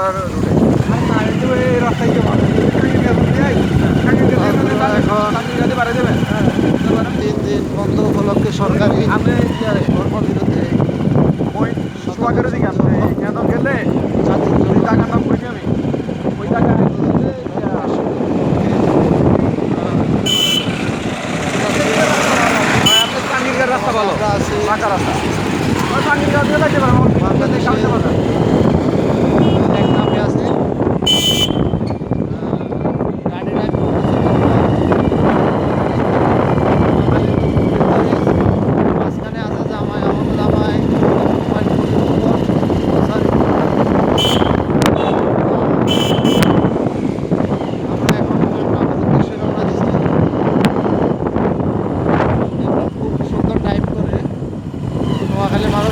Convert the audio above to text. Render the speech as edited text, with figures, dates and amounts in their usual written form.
করার রুটে এই রাস্তায় এখন 3 দিন বন্ধ উপলক্ষে সরকারি কর্মবিরতি ওই সোয়াগের দিকে কেন গেলে জাতির ওই জন্য টাকার নাম কইনি আমি ওই টাকা টাঙ্গির রাস্তা ভালো আমরা আছি পাকা রাস্তা ওই টাঙ্গির দিয়ে লাগতে পারে বাংলাদেশে